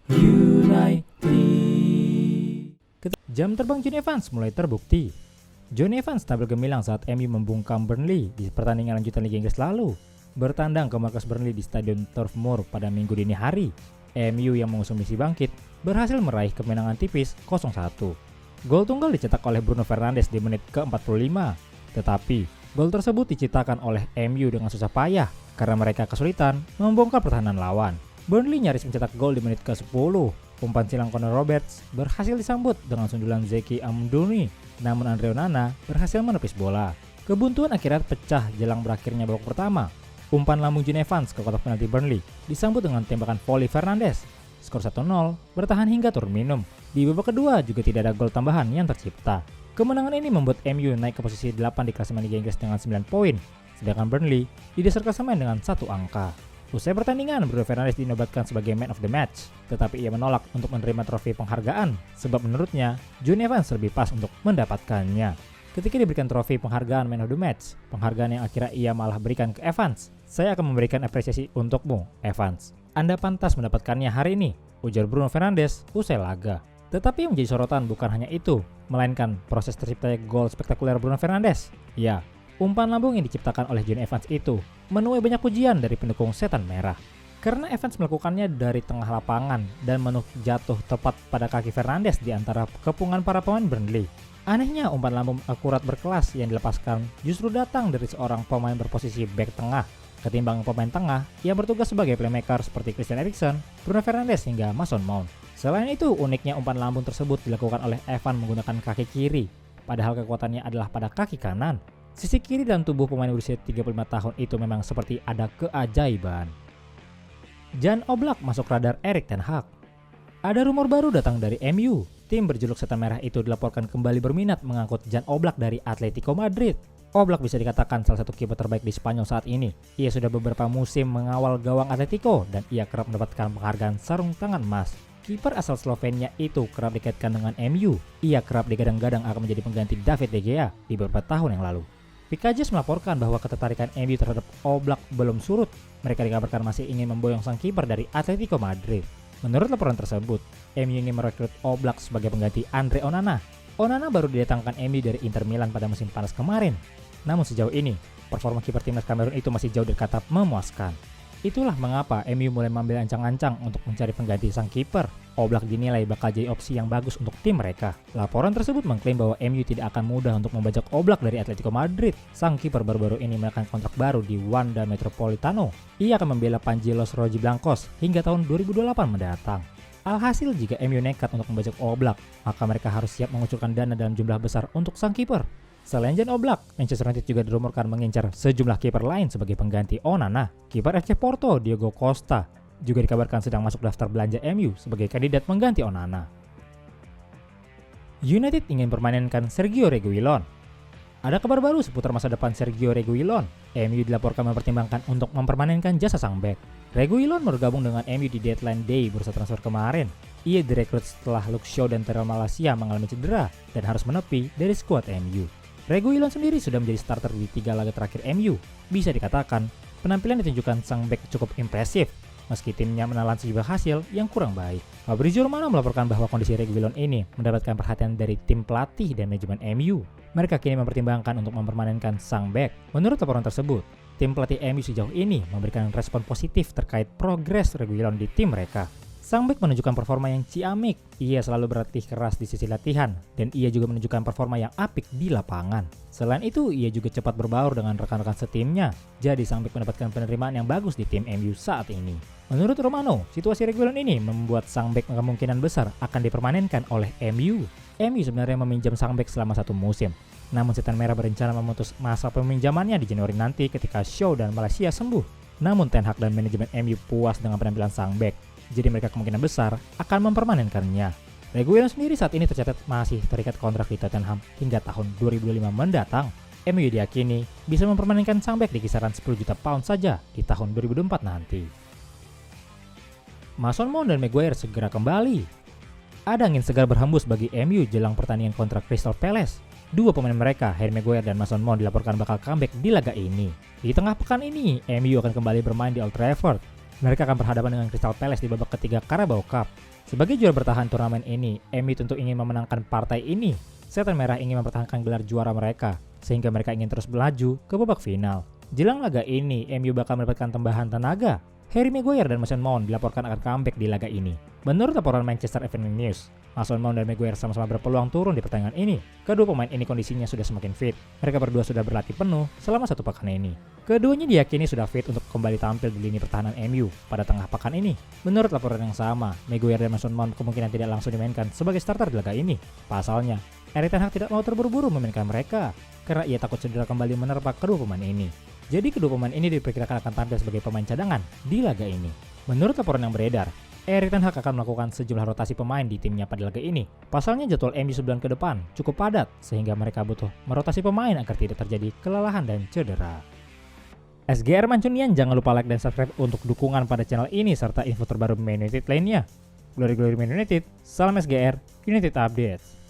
United. Jam terbang John Evans mulai terbukti. John Evans tampil gemilang saat MU membungkam Burnley di pertandingan lanjutan Liga Inggris lalu. Bertandang ke markas Burnley di Stadion Turf Moor pada Minggu dini hari, MU yang mengusung misi bangkit berhasil meraih kemenangan tipis 0-1. Gol tunggal dicetak oleh Bruno Fernandes di menit ke-45, tetapi gol tersebut diciptakan oleh MU dengan susah payah karena mereka kesulitan membongkar pertahanan lawan. Burnley nyaris mencetak gol di menit ke-10. Umpan silang Connor Roberts berhasil disambut dengan sundulan Zeki Amdouni, namun Andre Onana berhasil menepis bola. Kebuntuan akhirnya pecah jelang berakhirnya babak pertama. Umpan lambung John Evans ke kotak penalti Burnley disambut dengan tembakan volley Fernandes. Skor 1-0 bertahan hingga turun minum. Di babak kedua juga tidak ada gol tambahan yang tercipta. Kemenangan ini membuat MU naik ke posisi 8 di klasemen Liga Inggris dengan 9 poin, sedangkan Burnley di dasar klasemen dengan 1 angka. Usai pertandingan, Bruno Fernandes dinobatkan sebagai man of the match, tetapi ia menolak untuk menerima trofi penghargaan sebab menurutnya John Evans lebih pas untuk mendapatkannya. Ketika diberikan trofi penghargaan man of the match, penghargaan yang akhirnya ia malah berikan ke Evans. "Saya akan memberikan apresiasi untukmu, Evans. Anda pantas mendapatkannya hari ini," ujar Bruno Fernandes usai laga. Tetapi yang menjadi sorotan bukan hanya itu, melainkan proses terciptanya gol spektakuler Bruno Fernandes. Ya, umpan lambung yang diciptakan oleh John Evans itu menuai banyak pujian dari pendukung Setan Merah. Karena Evans melakukannya dari tengah lapangan dan jatuh tepat pada kaki Fernandes di antara kepungan para pemain Burnley. Anehnya, umpan lambung akurat berkelas yang dilepaskan justru datang dari seorang pemain berposisi back tengah, ketimbang pemain tengah yang bertugas sebagai playmaker seperti Christian Eriksen, Bruno Fernandes hingga Mason Mount. Selain itu, uniknya umpan lambung tersebut dilakukan oleh Evans menggunakan kaki kiri, padahal kekuatannya adalah pada kaki kanan. Sisi kiri dalam tubuh pemain berusia 35 tahun itu memang seperti ada keajaiban. Jan Oblak masuk radar Erik ten Hag. Ada rumor baru datang dari MU. Tim berjuluk Setan Merah itu dilaporkan kembali berminat mengangkut Jan Oblak dari Atletico Madrid. Oblak bisa dikatakan salah satu kiper terbaik di Spanyol saat ini. Ia sudah beberapa musim mengawal gawang Atletico dan ia kerap mendapatkan penghargaan sarung tangan emas. Kiper asal Slovenia itu kerap dikaitkan dengan MU. Ia kerap digadang-gadang akan menjadi pengganti David De Gea di beberapa tahun yang lalu. Pikajes melaporkan bahwa ketertarikan MU terhadap Oblak belum surut. Mereka dikabarkan masih ingin memboyong sang kiper dari Atletico Madrid. Menurut laporan tersebut, MU ingin merekrut Oblak sebagai pengganti Andre Onana. Onana baru didatangkan MU dari Inter Milan pada musim panas kemarin. Namun sejauh ini, performa kiper timnas Kamerun itu masih jauh dari kata memuaskan. Itulah mengapa MU mulai mengambil ancang-ancang untuk mencari pengganti sang kiper. Oblak dinilai bakal jadi opsi yang bagus untuk tim mereka. Laporan tersebut mengklaim bahwa MU tidak akan mudah untuk membajak Oblak dari Atletico Madrid. Sang kiper baru-baru ini menekan kontrak baru di Wanda Metropolitano. Ia akan membela Pangelos Rojiblancos hingga tahun 2028 mendatang. Alhasil, jika MU nekat untuk membajak Oblak, maka mereka harus siap mengucurkan dana dalam jumlah besar untuk sang kiper. Selain Jan Oblak, Manchester United juga dirumorkan mengincar sejumlah kiper lain sebagai pengganti Onana. Kiper FC Porto, Diogo Costa, juga dikabarkan sedang masuk daftar belanja MU sebagai kandidat mengganti Onana. United ingin permanenkan Sergio Reguilon. Ada kabar baru seputar masa depan Sergio Reguilon. MU dilaporkan mempertimbangkan untuk mempermanenkan jasa sang bek. Reguilon bergabung dengan MU di deadline day bursa transfer kemarin. Ia direkrut setelah Luke Shaw dan Terrell Malacia mengalami cedera dan harus menepi dari skuad MU. Reguilon sendiri sudah menjadi starter di 3 laga terakhir MU. Bisa dikatakan, penampilan ditunjukkan sang bek cukup impresif, meski timnya menelan sejumlah hasil yang kurang baik. Fabrizio Romano melaporkan bahwa kondisi Reguilon ini mendapatkan perhatian dari tim pelatih dan manajemen MU. Mereka kini mempertimbangkan untuk mempermanenkan sang bek. Menurut laporan tersebut, tim pelatih MU sejauh ini memberikan respon positif terkait progres Reguilon di tim mereka. Sang bek menunjukkan performa yang ciamik. Ia selalu berlatih keras di sisi latihan, dan ia juga menunjukkan performa yang apik di lapangan. Selain itu, ia juga cepat berbaur dengan rekan-rekan setimnya. Jadi sang bek mendapatkan penerimaan yang bagus di tim MU saat ini. Menurut Romano, situasi Reguilon ini membuat sang bek kemungkinan besar akan dipermanenkan oleh MU. MU sebenarnya meminjam sang bek selama 1 musim. Namun Setan Merah berencana memutus masa peminjamannya di Januari nanti ketika Shaw dan Malacia sembuh. Namun Ten Hag dan manajemen MU puas dengan penampilan sang bek. Jadi mereka kemungkinan besar akan mempermanenkannya. Reguilon sendiri saat ini tercatat masih terikat kontrak di Tottenham hingga tahun 2025 mendatang. MU diyakini bisa mempermanenkan sang bek di kisaran 10 juta pound saja di tahun 2024 nanti. Mason Mount dan Maguire segera kembali. Ada angin segar berhembus bagi MU jelang pertandingan kontra Crystal Palace. Dua pemain mereka, Harry Maguire dan Mason Mount, dilaporkan bakal comeback di laga ini. Di tengah pekan ini, MU akan kembali bermain di Old Trafford. Mereka akan berhadapan dengan Crystal Palace di babak ketiga Carabao Cup. Sebagai juara bertahan turnamen ini, MU tentu ingin memenangkan partai ini. Setan Merah ingin mempertahankan gelar juara mereka, sehingga mereka ingin terus melaju ke babak final. Jelang laga ini, MU bakal mendapatkan tambahan tenaga. Harry Maguire dan Mason Mount dilaporkan akan comeback di laga ini. Menurut laporan Manchester Evening News, Mason Mount dan Maguire sama-sama berpeluang turun di pertandingan ini. Kedua pemain ini kondisinya sudah semakin fit. Mereka berdua sudah berlatih penuh selama 1 pekan ini. Keduanya diyakini sudah fit untuk kembali tampil di lini pertahanan MU pada tengah pekan ini. Menurut laporan yang sama, Maguire dan Mason Mount kemungkinan tidak langsung dimainkan sebagai starter di laga ini. Pasalnya, Erik ten Hag tidak mau terburu-buru memainkan mereka karena ia takut cedera kembali menerpa kedua pemain ini. Jadi kedua pemain ini diperkirakan akan tampil sebagai pemain cadangan di laga ini. Menurut laporan yang beredar, Erik ten Hag akan melakukan sejumlah rotasi pemain di timnya pada laga ini. Pasalnya jadwal MU sebulan ke depan cukup padat sehingga mereka butuh merotasi pemain agar tidak terjadi kelelahan dan cedera. SGR Mancunian, jangan lupa like dan subscribe untuk dukungan pada channel ini serta info terbaru Man United lainnya. Glory Man United, salam SGR, United Updates.